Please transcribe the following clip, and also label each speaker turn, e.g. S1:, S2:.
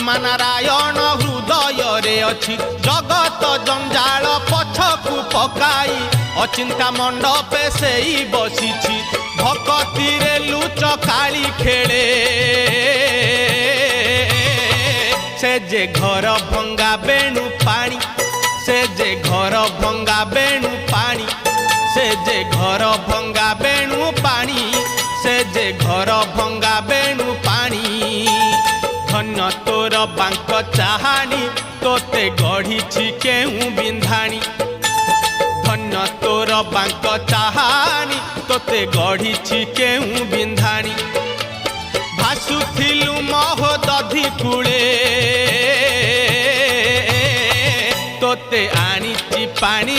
S1: ब्रह्मा नारायण हृदय रे अच्छी जगत जंजाल पछकु पकाई अचिंता मंडपे से ही बसी भक्ति रे लुच काली खेले से जे घर भंगा बेणु पानी से जे घर भंगा बेणु पानी से जे घर भंगा बेणु पानी से जे घर भंगा बेणु पानी धन्य तोर बांक चाहानी तोते गढ़ी केहू बिंधाणी धन्य तोर बांक चाहानी तोते गढ़ी केहू बिंधाणी भासुथिलु महोदधि कूले तोते आनी पानी